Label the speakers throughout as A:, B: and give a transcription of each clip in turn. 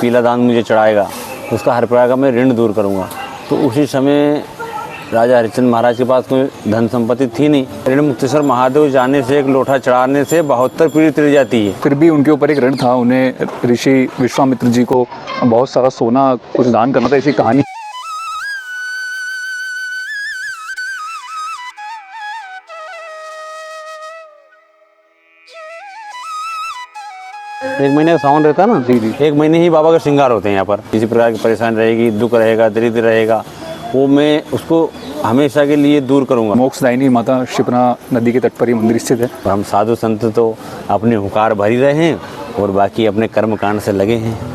A: पीला दान मुझे चढ़ाएगा उसका हर प्रकार का मैं ऋण दूर करूँगा। तो उसी समय राजा हरिश्चंद्र महाराज के पास कोई धन संपत्ति थी नहीं। ऋण मुक्तेश्वर महादेव जाने से, एक लोटा चढ़ाने से 72 पीढ़ी तिर जाती है।
B: फिर भी उनके ऊपर एक ऋण था, उन्हें ऋषि विश्वामित्र जी को बहुत सारा सोना कुछ दान करना था, ऐसी कहानी।
A: एक महीने का सावन रहता है ना,
B: जी।
A: एक महीने ही बाबा का श्रृंगार होते हैं यहाँ पर। किसी प्रकार की परेशानी रहेगी, दुख रहेगा, दरिद्र रहेगा, वो मैं उसको हमेशा के लिए दूर करूँगा।
B: मोक्षदायिनी माता क्षिप्रा नदी के तट पर ही मंदिर स्थित है।
A: हम साधु संत तो अपने हुकार भरी रहे हैं और बाकी अपने कर्म कांड से लगे हैं।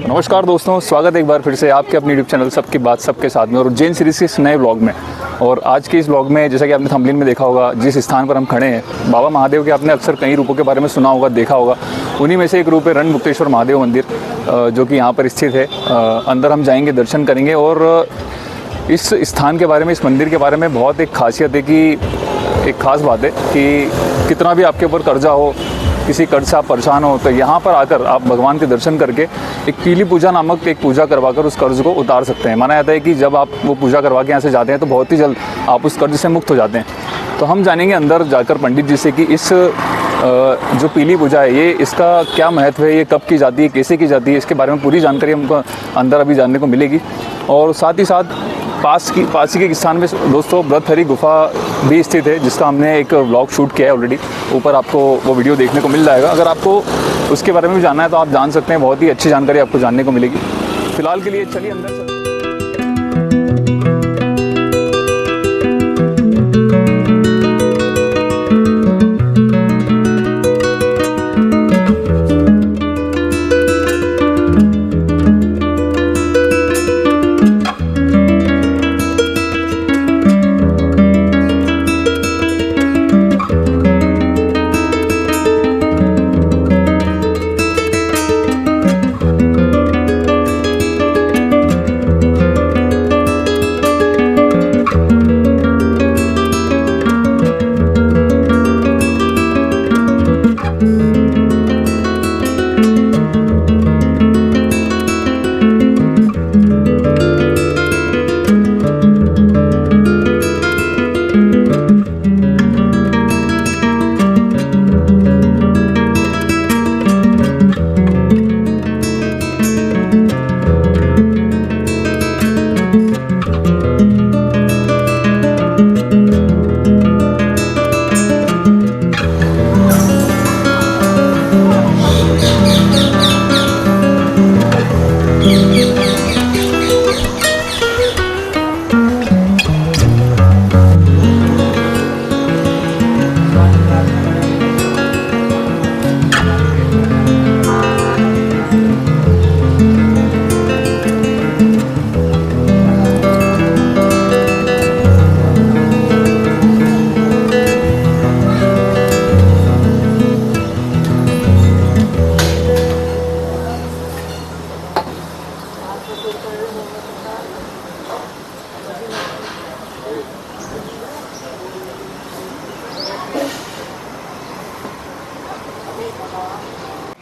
B: नमस्कार दोस्तों, स्वागत है एक बार फिर से आपके अपने यूट्यूब चैनल सबकी बात सबके साथ में और उज्जैन सीरीज के इस नए ब्लॉग में। और आज के इस ब्लॉग में जैसा कि आपने थंबनेल में देखा होगा, जिस स्थान पर हम खड़े हैं, बाबा महादेव के आपने अक्सर कई रूपों के बारे में सुना होगा, देखा होगा। उन्हीं में से एक रूप है रण मुक्तेश्वर महादेव मंदिर, जो कि यहाँ पर स्थित है। अंदर हम जाएंगे, दर्शन करेंगे और इस स्थान के बारे में, इस मंदिर के बारे में बहुत एक खासियत है कि एक ख़ास बात है कि कितना भी आपके ऊपर कर्जा हो, किसी कर्ज से आप परेशान हो, तो यहाँ पर आकर आप भगवान के दर्शन करके एक पीली पूजा नामक एक पूजा करवाकर उस कर्ज को उतार सकते हैं। माना जाता है कि जब आप वो पूजा करवा के यहाँ से जाते हैं तो बहुत ही जल्द आप उस कर्ज से मुक्त हो जाते हैं। तो हम जानेंगे अंदर जाकर पंडित जी से कि इस जो पीली पूजा है, ये इसका क्या महत्व है, ये कब की जाती है, कैसे की जाती है, इसके बारे में पूरी जानकारी हमको अंदर अभी जानने को मिलेगी। और साथ ही साथ पास ही के स्थान में दोस्तों व्रतहरी गुफा भी स्थित है, जिसका हमने एक व्लॉग शूट किया है ऑलरेडी। ऊपर आपको वो वीडियो देखने को मिल जाएगा। अगर आपको उसके बारे में भी जानना है तो आप जान सकते हैं, बहुत ही अच्छी जानकारी आपको जानने को मिलेगी। फिलहाल के लिए चलिए अंदर चलते हैं।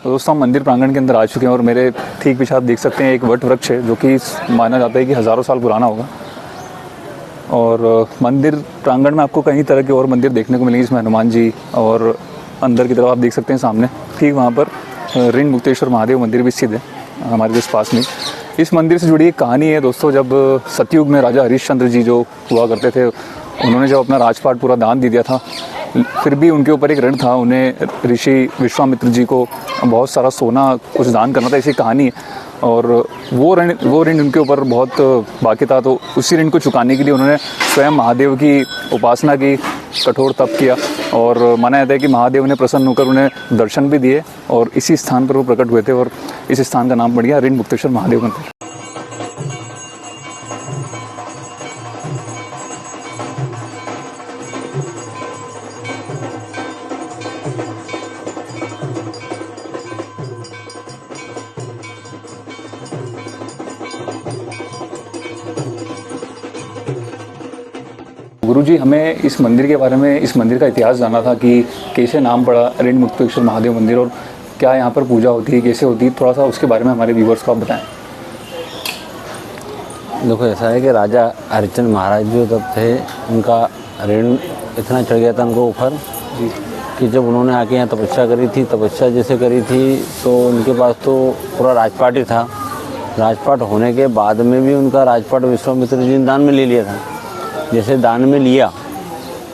B: तो दोस्तों हम मंदिर प्रांगण के अंदर आ चुके हैं और मेरे ठीक पीछे आप देख सकते हैं एक वट वृक्ष है जो कि माना जाता है कि हज़ारों साल पुराना होगा। और मंदिर प्रांगण में आपको कई तरह के और मंदिर देखने को मिलेंगे, इसमें हनुमान जी, और अंदर की तरफ आप देख सकते हैं सामने ठीक वहाँ पर ऋण मुक्तेश्वर महादेव मंदिर भी स्थित है हमारे जिस पास में। इस मंदिर से जुड़ी एक कहानी है दोस्तों। जब सतयुग में राजा हरिश्चंद्र जी जो हुआ करते थे, उन्होंने जब अपना राजपाट पूरा दान दे दिया था, फिर भी उनके ऊपर एक ऋण था, उन्हें ऋषि विश्वामित्र जी को बहुत सारा सोना कुछ दान करना था, ऐसी कहानी है। और वो ऋण उनके ऊपर बहुत बाकी था, तो उसी ऋण को चुकाने के लिए उन्होंने स्वयं महादेव की उपासना की, कठोर तप किया, और माना जाता है कि महादेव ने प्रसन्न होकर उन्हें दर्शन भी दिए और इसी स्थान पर वो प्रकट हुए थे और इस स्थान का नाम पड़ गया ऋण मुक्तेश्वर महादेव मंदिर। गुरुजी, हमें इस मंदिर के बारे में, इस मंदिर का इतिहास जानना था कि कैसे नाम पड़ा ऋण मुक्तेश्वर महादेव मंदिर और क्या यहाँ पर पूजा होती है, कैसे होती है, थोड़ा सा उसके बारे में हमारे व्यूवर्स को आप बताएं।
A: देखो, ऐसा है कि राजा हरिश्चंद्र महाराज जो तब थे, उनका ऋण इतना चढ़ गया था उनको ऊपर कि जब उन्होंने आके यहाँ तपस्या करी थी, तपस्या जैसे करी थी तो उनके पास तो पूरा राजपाट ही था। राजपाट होने के बाद में भी उनका राजपाट विश्वामित्र जी ने दान में ले लिया था। जैसे दान में लिया,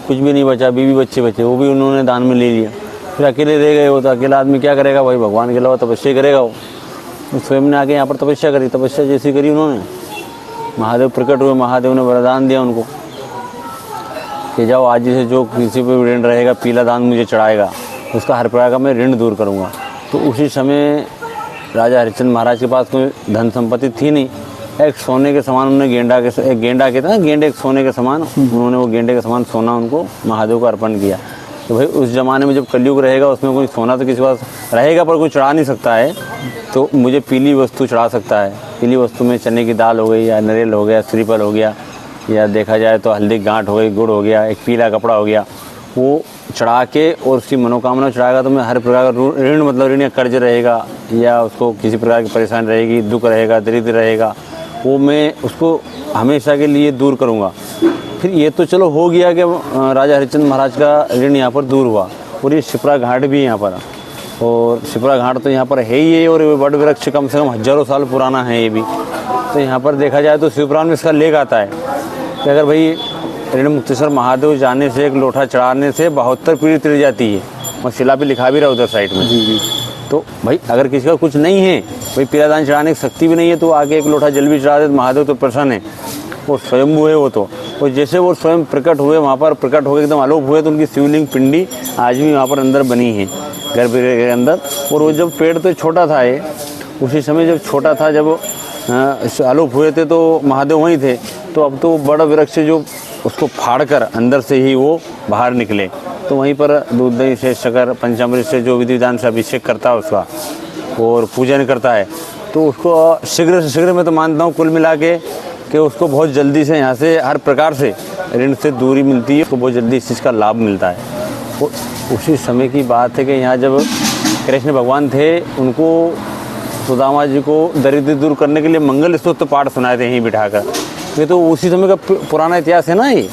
A: कुछ भी नहीं बचा, बीवी बच्चे बचे, वो भी उन्होंने दान में ले लिया। फिर अकेले रह गए। वो तो अकेला आदमी क्या करेगा भाई, भगवान के अलावा तपस्या करेगा वो। स्वयं ने आके यहाँ पर तपस्या करी, तपस्या जैसी करी उन्होंने, महादेव प्रकट हुए। महादेव ने वरदान दिया उनको कि जाओ, आज से जो किसी पर ऋण रहेगा, पीला दान मुझे चढ़ाएगा, उसका हर प्रकार का मैं ऋण दूर करूँगा। तो उसी समय राजा हरिश्चंद्र महाराज के पास कोई धन संपत्ति थी नहीं। एक सोने के समान उन्होंने गेंडा के था, गेंडे एक सोने के समान, उन्होंने वो गेंडे के समान सोना उनको महादेव को अर्पण किया। तो भाई उस ज़माने में जब कलयुग रहेगा, उसमें कोई सोना तो किसी पास रहेगा पर कोई चढ़ा नहीं सकता है, तो मुझे पीली वस्तु चढ़ा सकता है। पीली वस्तु में चने की दाल हो गई, या नारियल हो गया, श्रीफल हो गया, या देखा जाए तो हल्दी गांठ हो गई, गुड़ हो गया, एक पीला कपड़ा हो गया, वो चढ़ा के और उसकी मनोकामना चढ़ाएगा तो मैं हर प्रकार का ऋण, मतलब ऋण या कर्ज रहेगा, या उसको किसी प्रकार की परेशानी रहेगी, दुख रहेगा, दरिद्र रहेगा, वो मैं उसको हमेशा के लिए दूर करूँगा। फिर ये तो चलो हो गया कि राजा हरिश्चंद्र महाराज का ऋण यहाँ पर दूर हुआ। और ये शिप्रा घाट भी है यहाँ पर, और शिप्रा घाट तो यहाँ पर है ही है, और वट वृक्ष कम से कम हज़ारों साल पुराना है ये भी। तो यहाँ पर देखा जाए तो शिवपुराण में इसका लेख आता है कि अगर भाई ऋण मुक्तेश्वर महादेव जाने से, एक लोटा चढ़ाने से 72 पीढ़ी तिर जाती है। और शिला पे लिखा भी रहा उधर साइड में। जी। तो भाई अगर किसी का कुछ नहीं है, भाई पीला दान चढ़ाने की शक्ति भी नहीं है, तो आगे एक लोटा जल भी चढ़ा दे तो महादेव तो प्रसन्न है। वो स्वयंभू है वो तो। और जैसे वो स्वयं प्रकट हुए, वहाँ पर प्रकट होकर एकदम आलोक हुए, तो उनकी शिवलिंग पिंडी आज भी वहाँ पर अंदर बनी है, गर्भगृह के अंदर। और वो जब पेड़ तो छोटा था ये, उसी समय जब छोटा था, जब आलोक हुए थे तो महादेव वहीं थे। तो अब तो बड़ा वृक्ष जो उसको फाड़ कर अंदर से ही वो बाहर निकले, तो वहीं पर दूध दही से, शक्कर, पंचामृत से जो विधि विधान से अभिषेक करता है उसका और पूजन करता है, तो उसको शीघ्र से शीघ्र, मैं तो मानता हूँ कुल मिला के कि उसको बहुत जल्दी से यहाँ से हर प्रकार से ऋण से दूरी मिलती है, उसको बहुत जल्दी इस चीज़ का लाभ मिलता है। वो उसी समय की बात है कि यहाँ जब कृष्ण भगवान थे, उनको सुदामा जी को दरिद्र दूर करने के लिए मंगल स्तोत्र पाठ सुनाए थे यहीं बिठाकर। ये तो उसी समय का पुराना इतिहास है ना ये,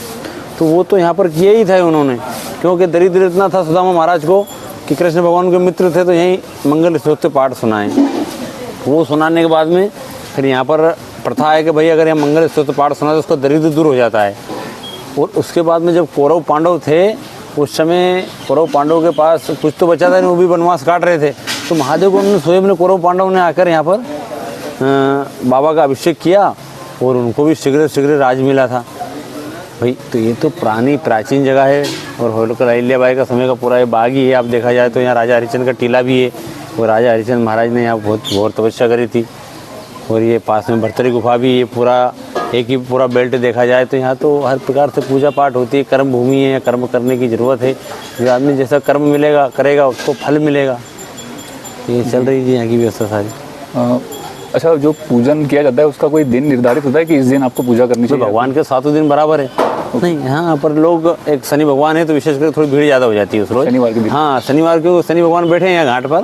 A: तो वो तो यहाँ पर किया ही था उन्होंने, क्योंकि दरिद्र इतना था सुदामा महाराज को कि कृष्ण भगवान के मित्र थे, तो यहीं मंगल स्तोत्र पाठ सुनाए। वो सुनाने के बाद में फिर यहाँ पर प्रथा है कि भाई अगर यहाँ मंगल स्तोत्र पाठ सुना तो उसका दरिद्र दूर हो जाता है। और उसके बाद में जब कौरव पांडव थे, उस समय कौरव पांडव के पास कुछ तो बचा था नहीं, वो भी वनवास काट रहे थे। तो महादेव को उन्होंने स्वयं ने, कौरव पांडव ने आकर यहाँ पर बाबा का अभिषेक किया और उनको भी शीघ्र शीघ्र राज मिला था भाई। तो ये तो पुरानी प्राचीन जगह है, और होलकर अहिल्याबाई का समय का पूरा ये बाग ही है। आप देखा जाए तो यहाँ राजा हरिश्चंद्र का टीला भी है, और राजा हरिश्चंद्र महाराज ने यहाँ बहुत घोर तपस्या करी थी। और ये पास में भर्तरी गुफा भी है, पूरा एक ही पूरा बेल्ट देखा जाए तो यहाँ तो हर प्रकार से पूजा पाठ होती है। कर्म भूमि है, कर्म करने की ज़रूरत है, जो आदमी जैसा कर्म मिलेगा करेगा उसको फल मिलेगा। ये चल रही है यहाँ की व्यवस्था सारी।
B: अच्छा, जो पूजन किया जाता है उसका कोई दिन निर्धारित होता है कि इस दिन आपको पूजा करनी चाहिए?
A: भगवान के 7 दिन बराबर है, नहीं, यहाँ पर लोग एक शनि भगवान है तो विशेष कर थोड़ी भीड़ ज़्यादा हो जाती है उस रोज।
B: शनिवार के दिन?
A: हाँ, शनिवार को शनि भगवान बैठे हैं यहाँ घाट पर,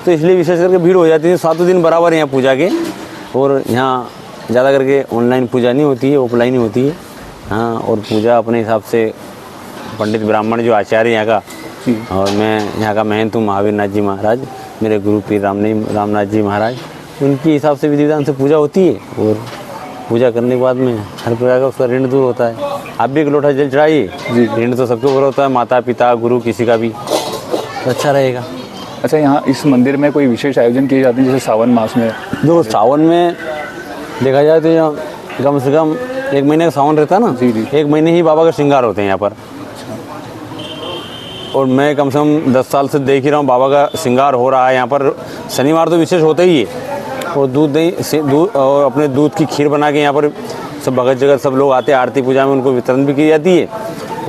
A: तो इसलिए विशेष करके भीड़ हो जाती है। 7 दिन बराबर यहाँ पूजा के, और यहाँ ज़्यादा करके ऑनलाइन पूजा नहीं होती है, ऑफलाइन ही होती है। हाँ, और पूजा अपने हिसाब से पंडित ब्राह्मण जो आचार्य यहाँ का, और मैं यहाँ का महंत हूँ महावीर नाथ जी महाराज, मेरे गुरु पीर रामनाथ जी महाराज, उनके हिसाब से विधि विधान से पूजा होती है। और पूजा करने के बाद में हर प्रकार का उसका ऋण दूर होता है। आप भी एक लोटा जल चढ़ाइए, ऋण तो सबके ऊपर होता है, माता पिता गुरु किसी का भी, तो अच्छा रहेगा।
B: अच्छा, यहाँ इस मंदिर में कोई विशेष आयोजन किए जाते हैं जैसे सावन मास में?
A: जो सावन में देखा जाए तो यहाँ कम से कम 1 महीने का सावन रहता है ना, 1 महीने ही बाबा का श्रृंगार होते हैं यहाँ पर। और मैं कम से कम 10 साल से देख ही रहा हूँ बाबा का श्रृंगार हो रहा है यहाँ पर। शनिवार तो विशेष होता ही है, और दूध और अपने दूध की खीर बना के यहाँ पर सब भगत जगत सब लोग आते हैं, आरती पूजा में उनको वितरण भी की जाती है।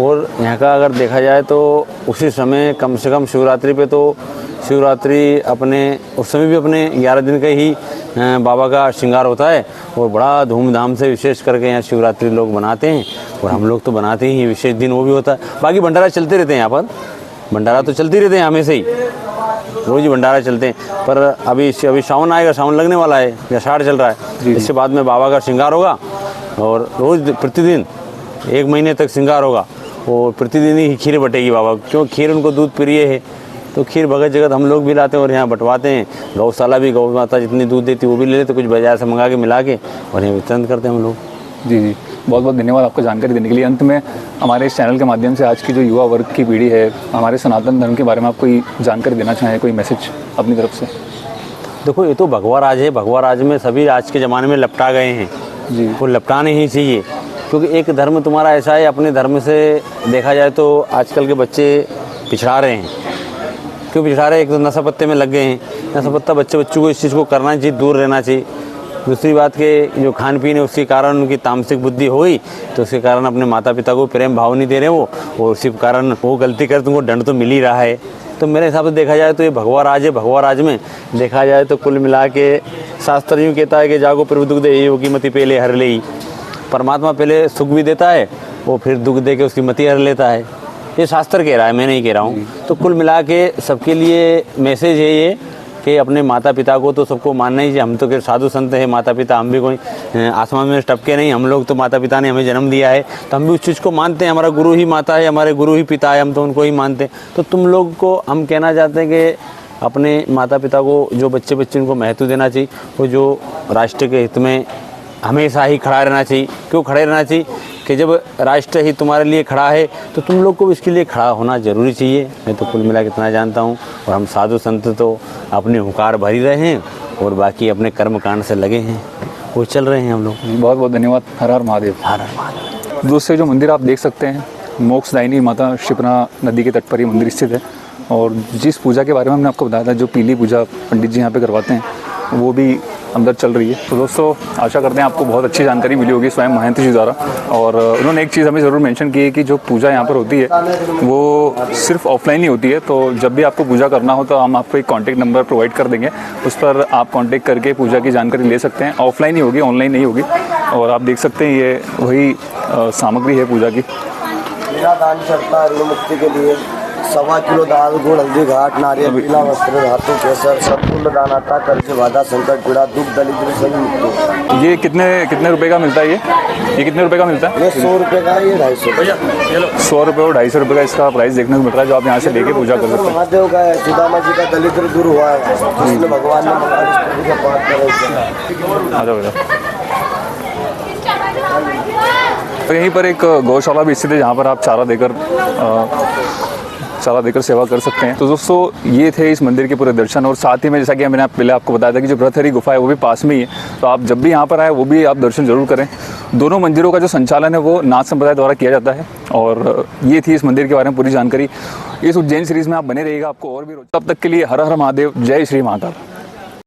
A: और यहाँ का अगर देखा जाए तो उसी समय कम से कम शिवरात्रि पे, तो शिवरात्रि अपने उस समय भी अपने 11 दिन का ही बाबा का श्रृंगार होता है, और बड़ा धूमधाम से विशेष करके यहाँ शिवरात्रि लोग बनाते हैं। और हम लोग तो बनाते ही, विशेष दिन वो भी होता है। बाकी भंडारा चलते रहते हैं यहाँ पर, भंडारा तो चलते रहते हैं हमेशा ही, रोज़ ही भंडारा चलते हैं। पर अभी सावन आएगा, सावन लगने वाला है या आषाढ़ चल रहा है, इसके बाद में बाबा का श्रृंगार होगा, और रोज़ प्रतिदिन 1 महीने तक श्रृंगार होगा, और प्रतिदिन ही खीर बटेगी बाबा, क्यों खीर उनको दूध प्रिय है। तो खीर भगत जगत हम लोग भी लाते हैं और यहाँ बंटवाते हैं। गौशाला भी, गौ माता जितनी दूध देती है वो भी ले लेते, कुछ बाजार से मंगा के मिला के और यहाँ वितरण करते हैं हम लोग।
B: जी, बहुत बहुत धन्यवाद आपको जानकारी देने के लिए। अंत में हमारे इस चैनल के माध्यम से आज की जो युवा वर्ग की पीढ़ी है, हमारे सनातन धर्म के बारे में आप कोई जानकारी देना चाहें, कोई मैसेज अपनी तरफ से?
A: देखो, ये तो भगवा राज है, भगवा राज में सभी आज के ज़माने में लपटा गए हैं जी, वो लपटाने ही चाहिए। क्योंकि एक धर्म तुम्हारा ऐसा है, अपने धर्म से देखा जाए तो आजकल के बच्चे पिछड़ा रहे हैं। क्यों पिछड़ा रहे हैं? एक तो नशा पत्ते में लग गए हैं, नशा पत्ता बच्चों को इस चीज़ को करना चाहिए, दूर रहना चाहिए। दूसरी बात के जो खान पीन है उसके कारण उनकी तामसिक बुद्धि हो गई, तो उसके कारण अपने माता पिता को प्रेम भाव नहीं दे रहे वो, और उसी कारण वो गलती कर तुमको दंड तो मिल ही रहा है। तो मेरे हिसाब से देखा जाए तो ये भगवा राज है। भगवा राज में देखा जाए तो कुल मिला के शास्त्र यूँ कहता है कि जागो प्रभु दुख दे योगी मति पहले हर ले। परमात्मा पहले सुख भी देता है, वो फिर दुख दे के उसकी मति हर लेता है। ये शास्त्र कह रहा है, मैं नहीं कह रहा हूँ। तो कुल मिला के सबके लिए मैसेज है ये कि अपने माता पिता को तो सबको मानना ही चाहिए। हम तो कि साधु संत है, माता पिता, हम भी कोई आसमान में टपके नहीं, हम लोग तो माता पिता ने हमें जन्म दिया है तो हम भी उस चीज़ को मानते हैं। हमारा गुरु ही माता है, हमारे गुरु ही पिता है, हम तो उनको ही मानते हैं। तो तुम लोग को हम कहना चाहते हैं कि अपने माता पिता को, जो बच्चे उनको महत्व देना चाहिए, वो जो राष्ट्र के हित में हमेशा ही खड़ा रहना चाहिए। क्यों खड़े रहना चाहिए? कि जब राष्ट्र ही तुम्हारे लिए खड़ा है तो तुम लोग को इसके लिए खड़ा होना जरूरी चाहिए। मैं तो कुल मिला के इतना जानता हूँ। और हम साधु संत तो अपने हुकार भर ही रहे हैं और बाकी अपने कर्म कांड से लगे हैं, वो चल रहे हैं हम लोग।
B: बहुत बहुत धन्यवाद। हर हर महादेव।
A: हर हर महादेव।
B: दूसरे जो मंदिर आप देख सकते हैं, मोक्षदायिनी माता शिप्रा नदी के तट पर ये मंदिर स्थित है। और जिस पूजा के बारे में हमने आपको बताया था, जो पीली पूजा पंडित जी यहाँ पे करवाते हैं, वो भी अंदर चल रही है। तो दोस्तों, आशा करते हैं आपको बहुत अच्छी जानकारी मिली होगी स्वयं महंत जी द्वारा। और उन्होंने एक चीज़ हमें ज़रूर मेंशन की है कि जो पूजा यहाँ पर होती है वो सिर्फ ऑफलाइन ही होती है। तो जब भी आपको पूजा करना हो तो हम आपको एक कॉन्टैक्ट नंबर प्रोवाइड कर देंगे, उस पर आप कॉन्टैक्ट करके पूजा की जानकारी ले सकते हैं। ऑफलाइन ही होगी, ऑनलाइन नहीं होगी। और आप देख सकते हैं ये वही सामग्री है पूजा की।
C: मेरा दान चढ़ता ऋण मुक्ति के लिए 1.25 किलो दाल, गुड़, हल्दी, घाट, नारियल, पीला वस्त्र, धातु, केसर, संपूर्ण दान आता, कर्ज, बाधा, संकट, पीड़ा, दुख, दरिद्र सभी मुक्ति।
B: ये कितने रुपए का मिलता है? ये कितने रुपए का मिलता है?
C: ये 100 रुपये का है, ये 250
B: 100 रुपये और 250 रुपये का इसका प्राइस देखने को मिल रहा है, जो आप यहाँ से लेके पूजा कर सकते हैं।
C: महादेव का है, सुदामा जी का दरिद्र दूर हुआ है, जिसने भगवान ने मंगल का पाठ करा।
B: आ जाओ। तो यहीं पर एक गौशाला भी स्थित है, जहाँ पर आप चारा देकर सेवा कर सकते हैं। तो दोस्तों, ये थे इस मंदिर के पूरे दर्शन। और साथ ही में जैसा कि मैंने पहले आपको बताया था कि जो भ्रतहरि गुफा है वो भी पास में ही है। तो आप जब भी यहाँ पर आए वो भी आप दर्शन जरूर करें। दोनों मंदिरों का जो संचालन है वो नाथ संप्रदाय द्वारा किया जाता है। और ये थी इस मंदिर के बारे में पूरी जानकारी। इस उज्जैन सीरीज़ में आप बने रहिएगा, आपको और भी। तब तक के लिए हर हर महादेव, जय श्री महाकाल।